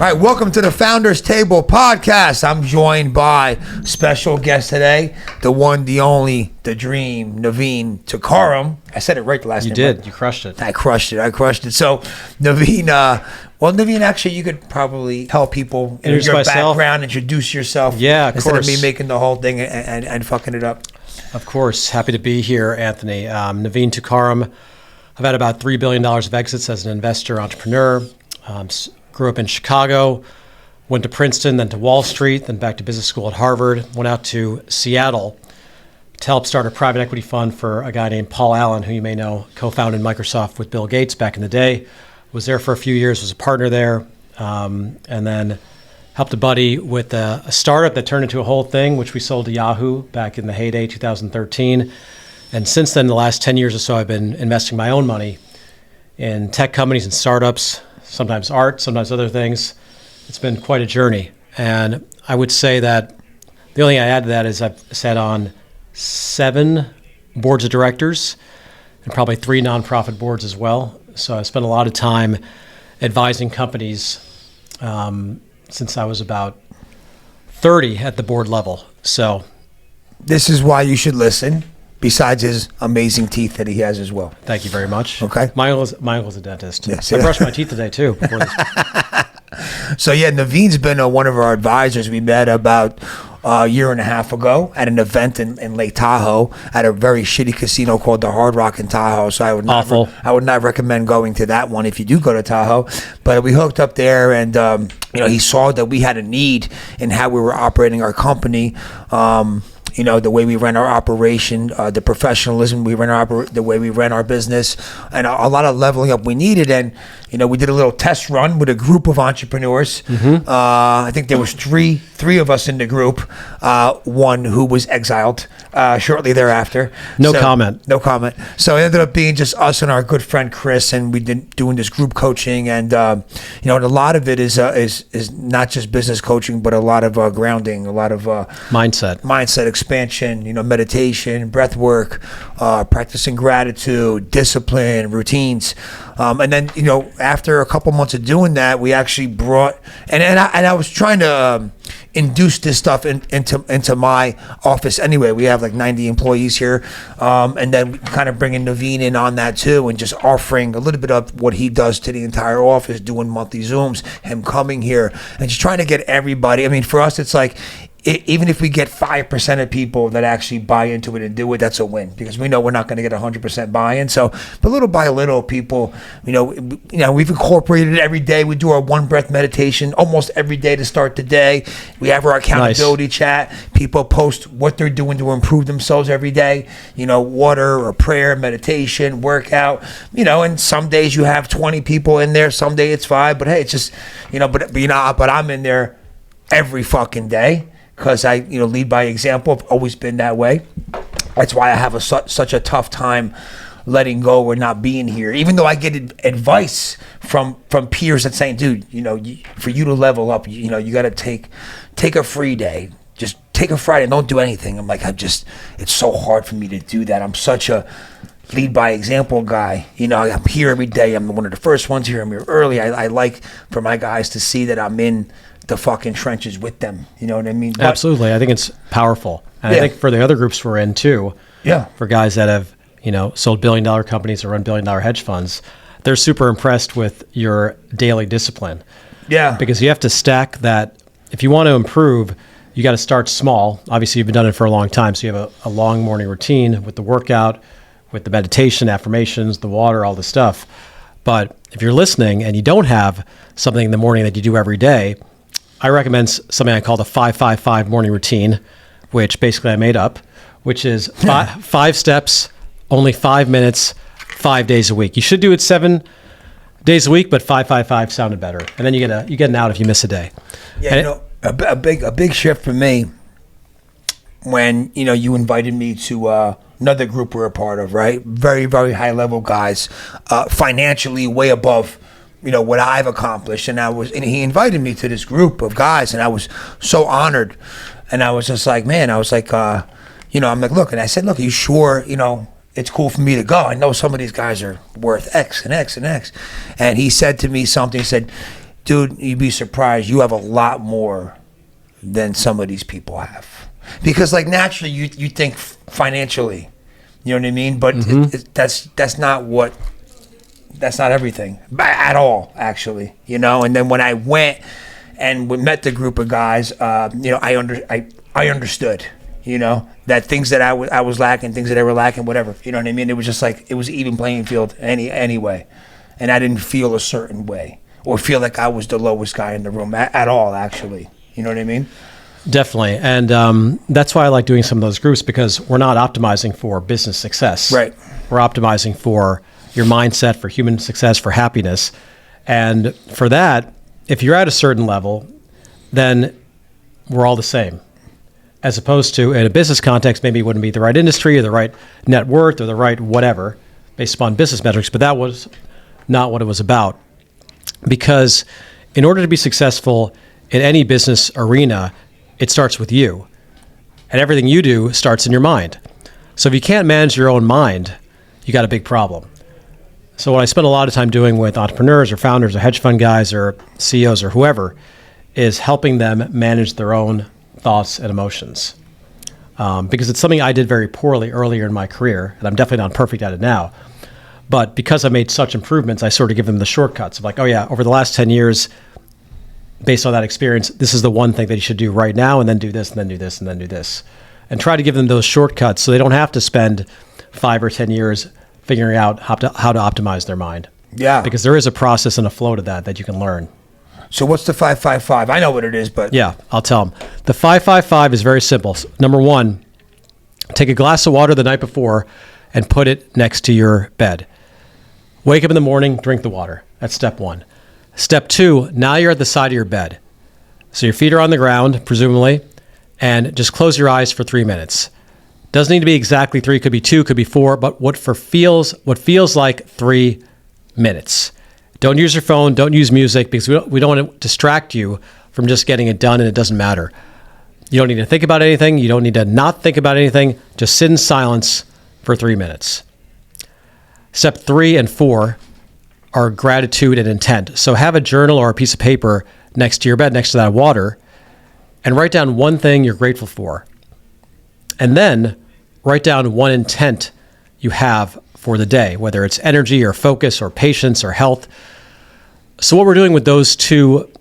right, welcome to the Founders Table podcast. I'm joined by special guest today, the one, the only, the dream, Navin Thukkaram. I said it right the last time. You did. Right? You crushed it. I crushed it. So, Navin, Navin, actually, you could probably help people in your background, introduce yourself. Yeah, of instead course. of me making the whole thing and fucking it up. Of course. Happy to be here, Anthony. Navin Thukkaram. I've had about $3 billion of exits as an investor, entrepreneur. Grew up in Chicago, went to Princeton, then to Wall Street, then back to business school at Harvard, went out to Seattle to help start a private equity fund for a guy named Paul Allen, who you may know, co-founded Microsoft with Bill Gates back in the day. Was there for a few years, was a partner there, and then helped a buddy with a startup that turned into a whole thing, which we sold to Yahoo back in the heyday, 2013. And since then, the last 10 years or so, I've been investing my own money in tech companies and startups, sometimes art, sometimes other things. It's been quite a journey. And I would say that the only thing I add to that is I've sat on 7 boards of directors and probably 3 nonprofit boards as well. So I spent a lot of time advising companies since I was about 30 at the board level. So this is why you should listen. Besides his amazing teeth that he has as well. Thank you very much. Okay. My uncle's a dentist. Yes. I brushed my teeth today too. Before this. So yeah, Navin's been one of our advisors. We met about a year and a half ago at an event in Lake Tahoe at a very shitty casino called the Hard Rock in Tahoe. So I would not recommend going to that one if you do go to Tahoe. But we hooked up there, and he saw that we had a need in how we were operating our company. The way we ran our operation, the professionalism we ran the way we ran our business, and a lot of leveling up we needed. And we did a little test run with a group of entrepreneurs. Mm-hmm. I think there was three of us in the group. One who was exiled shortly thereafter. No comment. So it ended up being just us and our good friend Chris, and we did doing this group coaching. And a lot of it is not just business coaching, but a lot of grounding, a lot of mindset expansion, meditation, breath work, practicing gratitude, discipline, routines. And then, after a couple months of doing that, we actually brought, and I was trying to induce this stuff into my office anyway. We have like 90 employees here. And then kind of bringing Navin in on that too, and just offering a little bit of what he does to the entire office, doing monthly Zooms, him coming here, and just trying to get everybody. I mean, for us, it's like, even if we get 5% of people that actually buy into it and do it, that's a win, because we know we're not going to get 100% buy-in. So, but little by little, people, we've incorporated it every day. We do our 1 breath meditation almost every day to start the day. We have our accountability chat. People post what they're doing to improve themselves every day. Water or prayer, meditation, workout. And some days you have 20 people in there. Some day it's 5. But hey, it's just, but I'm in there every fucking day. Because I, lead by example. I've always been that way. That's why I have such a tough time letting go or not being here. Even though I get advice from peers that saying, dude, for you to level up, you got to take a free day. Just take a Friday and don't do anything. I'm like, it's so hard for me to do that. I'm such a lead by example guy. I'm here every day. I'm one of the first ones here. I'm here early. I like for my guys to see that I'm in the fucking trenches with them. You know what I mean? But absolutely. I think it's powerful. And I think for the other groups we're in too, for guys that have, sold billion-dollar companies or run billion-dollar hedge funds, they're super impressed with your daily discipline. Yeah. Because you have to stack that. If you want to improve, you got to start small. Obviously, you've been doing it for a long time. So you have a long morning routine with the workout, with the meditation, affirmations, the water, all the stuff. But if you're listening and you don't have something in the morning that you do every day, I recommend something I call the 5-5-5 morning routine, which basically I made up, which is 5 steps, only 5 minutes, 5 days a week. You should do it 7 days a week, but 5-5-5 sounded better. And then you get an out if you miss a day. Yeah, a big shift for me when you invited me to another group we're a part of, right? Very, very high level guys, financially way above what I've accomplished. And he invited me to this group of guys, and I was so honored. And I was just like, man, I'm like, look, and I said, look, are you sure, it's cool for me to go? I know some of these guys are worth X and X and X. And he said to me something, he said, dude, you'd be surprised. You have a lot more than some of these people have. Because like naturally you think financially, you know what I mean? But that's not everything at all, actually, you know? And then when I went and we met the group of guys, you know, I understood, you know, that things that I was lacking, things that they were lacking, whatever, you know what I mean? It was just like, it was an even playing field anyway. And I didn't feel a certain way or feel like I was the lowest guy in the room at all, actually. You know what I mean? Definitely. And that's why I like doing some of those groups, because we're not optimizing for business success. Right. We're optimizing for your mindset, for human success, for happiness. And for that, if you're at a certain level, then we're all the same. As opposed to in a business context, maybe it wouldn't be the right industry or the right net worth or the right whatever based upon business metrics, but that was not what it was about. Because in order to be successful in any business arena, it starts with you. And everything you do starts in your mind. So if you can't manage your own mind, you got a big problem. So what I spend a lot of time doing with entrepreneurs or founders or hedge fund guys or CEOs or whoever is helping them manage their own thoughts and emotions. Because it's something I did very poorly earlier in my career, and I'm definitely not perfect at it now. But because I made such improvements, I sort of give them the shortcuts of like, oh yeah, over the last 10 years, based on that experience, this is the one thing that you should do right now, and then do this, and then do this, and then do this. And try to give them those shortcuts so they don't have to spend 5 or 10 years figuring out how to optimize their mind. Yeah. Because there is a process and a flow to that you can learn. So what's the 5-5-5? I know what it is, but... Yeah, I'll tell them. The 5-5-5 is very simple. Number 1, take a glass of water the night before and put it next to your bed. Wake up in the morning, drink the water. That's step 1. Step 2, now you're at the side of your bed. So your feet are on the ground, presumably, and just close your eyes for 3 minutes. Doesn't need to be exactly 3, could be 2, could be 4, but what feels like 3 minutes. Don't use your phone, don't use music, because we don't want to distract you from just getting it done, and it doesn't matter. You don't need to think about anything, you don't need to not think about anything, just sit in silence for 3 minutes. Step 3 and 4 are gratitude and intent. So have a journal or a piece of paper next to your bed, next to that water, and write down one thing you're grateful for. And then write down one intent you have for the day, whether it's energy or focus or patience or health. So what we're doing with those 2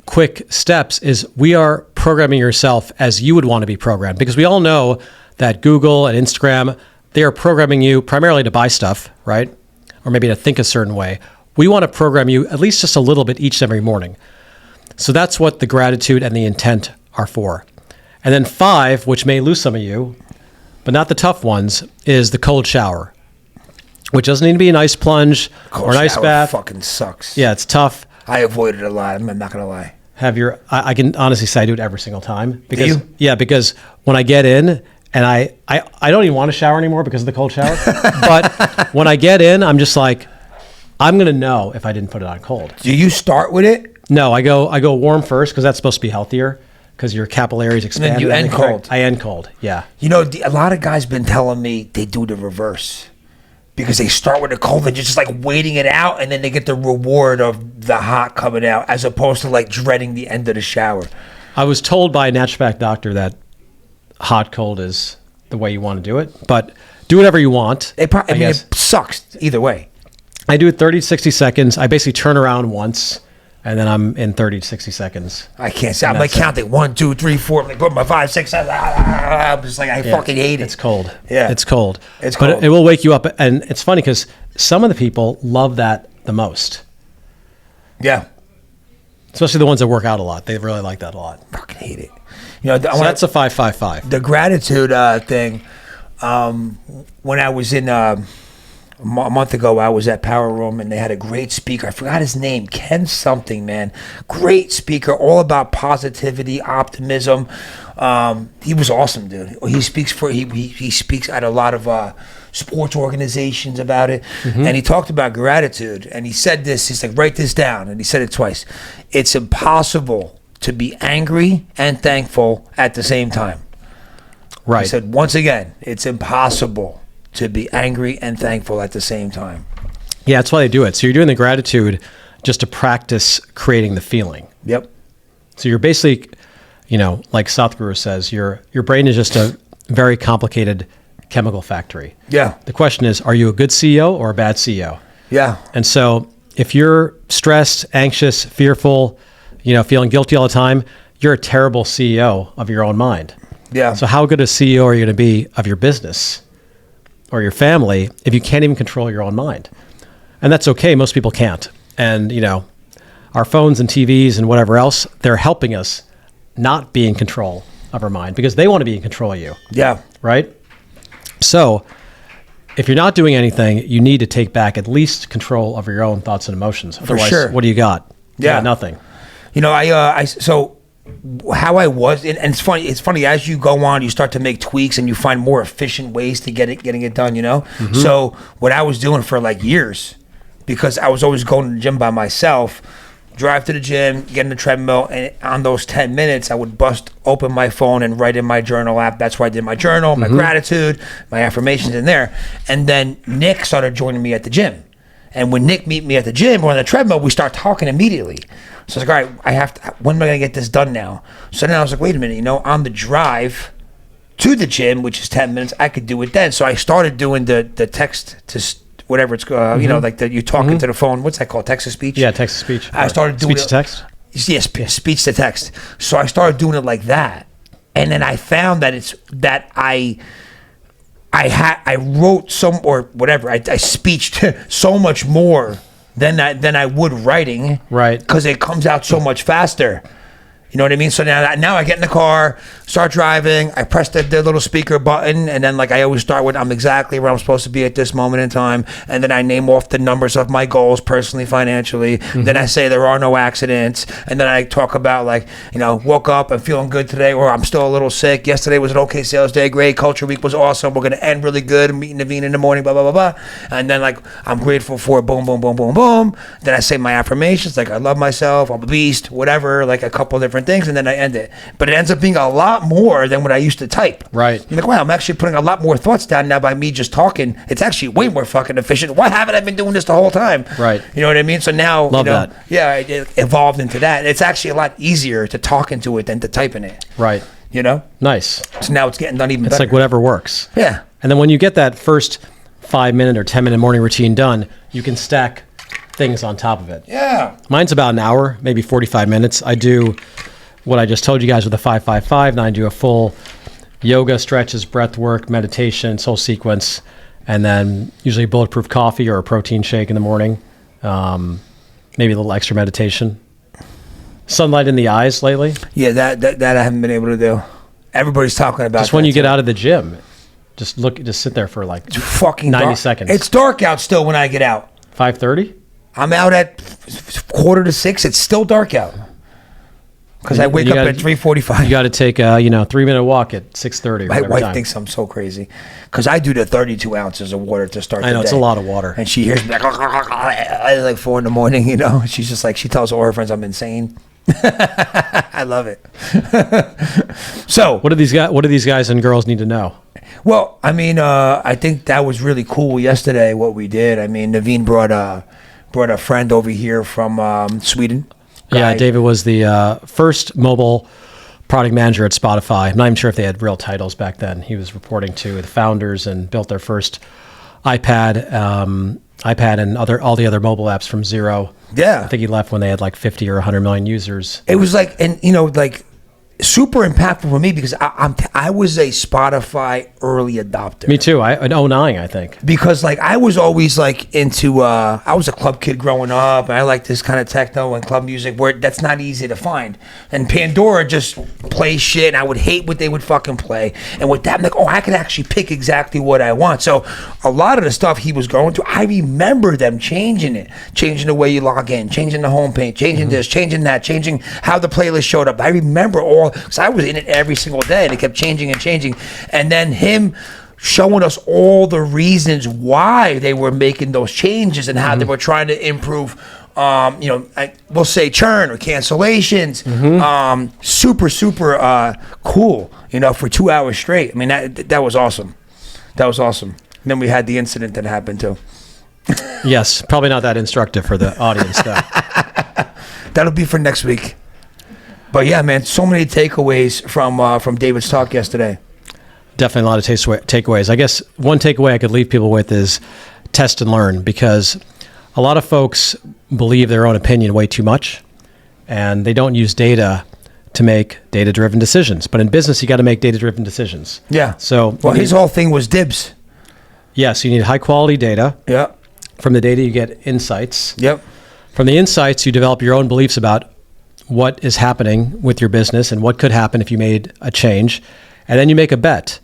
quick steps is we are programming yourself as you would want to be programmed, because we all know that Google and Instagram, they are programming you primarily to buy stuff, right? Or maybe to think a certain way. We want to program you at least just a little bit each and every morning. So that's what the gratitude and the intent are for. And then 5, which may lose some of you, but not the tough ones, is the cold shower, which doesn't need to be an ice plunge or an ice bath. Fucking sucks. Yeah, it's tough. I avoid it a lot. I'm not gonna lie. I can honestly say I do it every single time. Because, do you? Yeah, because when I get in, and I don't even want to shower anymore because of the cold shower, but when I get in, I'm just like, I'm gonna know if I didn't put it on cold. Do you start with it? No, I go warm first, because that's supposed to be healthier, because your capillaries expand. And then you end cold. I end cold, yeah. You know, a lot of guys been telling me they do the reverse, because they start with the cold and you're just like waiting it out, and then they get the reward of the hot coming out, as opposed to like dreading the end of the shower. I was told by a naturopath doctor that hot cold is the way you want to do it, but do whatever you want. It sucks either way. I do it 30 to 60 seconds. I basically turn around once, and then I'm in 30 to 60 seconds. I can't say. I'm like counting 1, 2, 3, 4. I'm like put my 5, 6, 7. I'm just like, I fucking hate it. It's cold. Yeah, it's cold. It's cold. But it will wake you up, and it's funny because some of the people love that the most. Yeah, especially the ones that work out a lot. They really like that a lot. Fucking hate it. You know, so that's a 5-5-5. The gratitude thing. When I was in. A month ago, I was at Power Room, and they had a great speaker. I forgot his name, Ken something, man. Great speaker, all about positivity, optimism. He was awesome, dude. He speaks he speaks at a lot of sports organizations about it, and he talked about gratitude. And he said this. He's like, write this down, and he said it twice. It's impossible to be angry and thankful at the same time. Right. He said, once again, it's impossible to be angry and thankful at the same time. Yeah, that's why they do it. So you're doing the gratitude just to practice creating the feeling. Yep. So you're basically, like Sadhguru says, your brain is just a very complicated chemical factory. Yeah. The question is, are you a good CEO or a bad CEO? Yeah. And so if you're stressed, anxious, fearful, feeling guilty all the time, you're a terrible CEO of your own mind. Yeah. So how good a CEO are you going to be of your business or your family if you can't even control your own mind? And that's okay. Most people can't. And, our phones and TVs and whatever else, they're helping us not be in control of our mind because they want to be in control of you. Yeah. Right? So if you're not doing anything, you need to take back at least control of your own thoughts and emotions. Otherwise, For sure. What do you got? Yeah. You got nothing. So how I was, and it's funny, as you go on, you start to make tweaks and you find more efficient ways to getting it done, Mm-hmm. So what I was doing for like years, because I was always going to the gym by myself, drive to the gym, get in the treadmill, and on those 10 minutes, I would bust open my phone and write in my journal app. That's where I did my journal, my gratitude, my affirmations in there. And then Nick started joining me at the gym. And when Nick meet me at the gym or on the treadmill, we start talking immediately. So I was like, all right, when am I going to get this done now? So then I was like, wait a minute, on the drive to the gym, which is 10 minutes, I could do it then. So I started doing the text to whatever it's called, like you talking to the phone. What's that called? Text to speech? Yeah, text to speech. I started doing speech to text? Yeah, speech to text. So I started doing it like that. And then I found that I wrote some, or whatever, I speeched so much more than I would writing. Right. Because it comes out so much faster. You know what I mean? So now I get in the car, start driving, I press the little speaker button, and then like I always start with, I'm exactly where I'm supposed to be at this moment in time, and then I name off the numbers of my goals personally, financially, then I say there are no accidents, and then I talk about like, woke up, I'm feeling good today, or I'm still a little sick, yesterday was an okay sales day, great, culture week was awesome, we're going to end really good, I'm meeting Navin in the morning, blah, blah, blah, blah, and then like, I'm grateful for boom, boom, boom, boom, boom, then I say my affirmations, like I love myself, I'm a beast, whatever, like a couple of different things, and then I end it. But it ends up being a lot more than what I used to type. Right. You're like, wow, I'm actually putting a lot more thoughts down now by me just talking. It's actually way more fucking efficient. Why haven't I been doing this the whole time? Right. You know what I mean? So now, Love that. Yeah, it evolved into that. It's actually a lot easier to talk into it than to type in it. Right. Nice. So now it's getting done even better. It's like whatever works. Yeah. And then when you get that first 5-minute or 10-minute morning routine done, you can stack things on top of it. Yeah. Mine's about an hour, maybe 45 minutes. I do what I just told you guys with the 5-5-5, and I do a full yoga, stretches, breath work, meditation, soul sequence, and then usually bulletproof coffee or a protein shake in the morning. Maybe a little extra meditation. Sunlight in the eyes lately. Yeah, that I haven't been able to do. Everybody's talking about just when you get out of the gym, just sit there for like it's fucking 90 dark. seconds. It's dark out still when I get out. 5:30? I'm out at 5:45. It's still dark out. Because I wake up at 3:45. You got to take a 3-minute walk at 6:30. My wife thinks I'm so crazy because I do the 32 ounces of water to start the day. I know, it's a lot of water. And she hears me like 4 a.m, She's just like, she tells all her friends I'm insane. I love it. So what do these guys and girls need to know? Well, I mean, I think that was really cool yesterday what we did. I mean, Navin brought a friend over here from Sweden. Yeah, David was the first mobile product manager at Spotify. I'm not even sure if they had real titles back then. He was reporting to the founders and built their first iPad and all the other mobile apps from zero. Yeah. I think he left when they had like 50 or 100 million users. It was like, and like super impactful for me because I was a Spotify early adopter. Me too. In 2009, I think. Because like I was always like into I was a club kid growing up, and I like this kind of techno and club music where that's not easy to find. And Pandora just plays shit, and I would hate what they would fucking play. And with that, I'm like, I could actually pick exactly what I want. So a lot of the stuff he was going through, I remember them changing the way you log in, changing the homepage, changing this, changing that, changing how the playlist showed up. I remember all. Because I was in it every single day, and it kept changing and changing. And then him showing us all the reasons why they were making those changes and how they were trying to improve, we'll say churn or cancellations. Super, super cool, for 2 hours straight. I mean, that was awesome. That was awesome. And then we had the incident that happened too. Yes, probably not that instructive for the audience, though. That'll be for next week. But yeah, man, so many takeaways from David's talk yesterday. Definitely a lot of takeaways. I guess one takeaway I could leave people with is test and learn, because a lot of folks believe their own opinion way too much, and they don't use data to make data-driven decisions. But in business, you got to make data-driven decisions. Yeah. So, well, his whole thing was dibs. Yes, you need high-quality data. Yeah. From the data, you get insights. Yep. From the insights, you develop your own beliefs about what is happening with your business and what could happen if you made a change. And then you make a bet.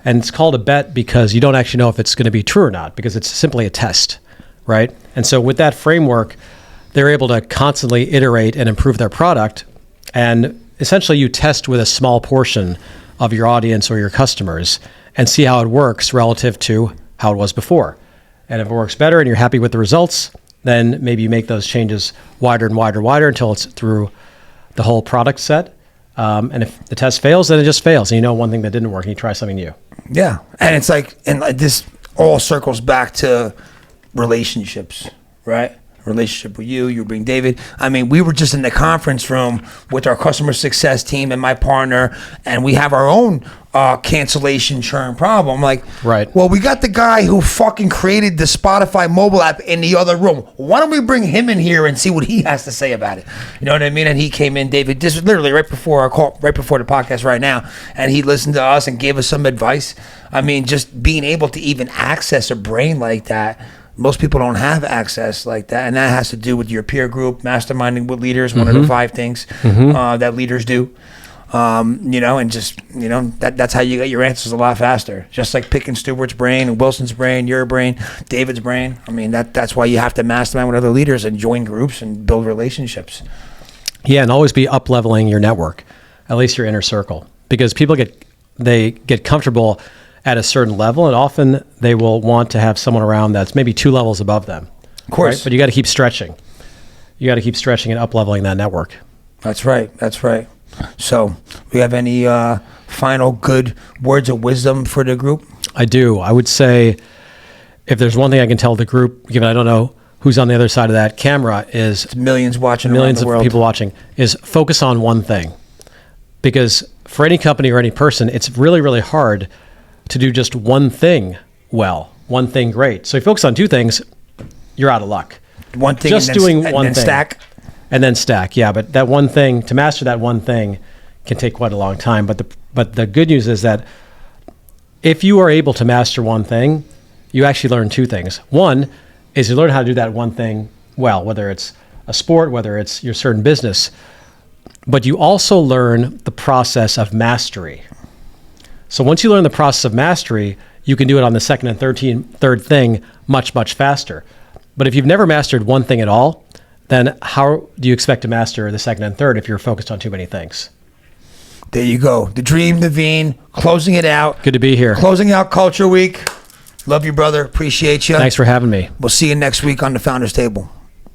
And it's called a bet because you don't actually know if it's going to be true or not, because it's simply a test, right? And so with that framework, they're able to constantly iterate and improve their product. And essentially you test with a small portion of your audience or your customers and see how it works relative to how it was before. And if it works better and you're happy with the results, then maybe you make those changes wider and wider and wider until it's through the whole product set. And if the test fails, then it just fails. And you know one thing that didn't work and you try something new. Yeah. And it's like, and this all circles back to relationships, right? Relationship with you bring David. I mean, we were just in the conference room with our customer success team and my partner, and we have our own cancellation churn problem. Like, right. Well, we got the guy who fucking created the Spotify mobile app in the other room. Why don't we bring him in here and see what he has to say about it? You know what I mean? And he came in, David, this was literally right before our call, right before the podcast right now, and he listened to us and gave us some advice. I mean, just being able to even access a brain like that, most people don't have access like that, and that has to do with your peer group, masterminding with leaders, one of the 5 things that leaders do. You know, and just, you know, that's how you get your answers a lot faster. Just like picking Stewart's brain, Wilson's brain, your brain, David's brain. I mean, that's why you have to mastermind with other leaders and join groups and build relationships. Yeah, and always be up-leveling your network, at least your inner circle, because people get comfortable at a certain level, and often they will want to have someone around that's maybe 2 levels above them. Of course. Right? But you got to keep stretching. You got to keep stretching and up-leveling that network. That's right. That's right. So, we have any final good words of wisdom for the group? I do. I would say if there's one thing I can tell the group, given I don't know who's on the other side of that camera, is it's millions watching millions around the of world. people watching, is focus on one thing. Because for any company or any person, it's really, really hard to do just one thing well, one thing great. So if you focus on 2 things, you're out of luck. One thing, just and then, doing and one then thing. stack. And then stack, yeah. But that one thing, to master that one thing, can take quite a long time. But the good news is that if you are able to master one thing, you actually learn 2 things. One is you learn how to do that one thing well, whether it's a sport, whether it's your certain business. But you also learn the process of mastery. So once you learn the process of mastery, you can do it on the second and third thing much, much faster. But if you've never mastered one thing at all, then how do you expect to master the second and third if you're focused on too many things? There you go. The Dream, Navin, closing it out. Good to be here. Closing out Culture Week. Love you, brother. Appreciate you. Thanks for having me. We'll see you next week on the Founders Table.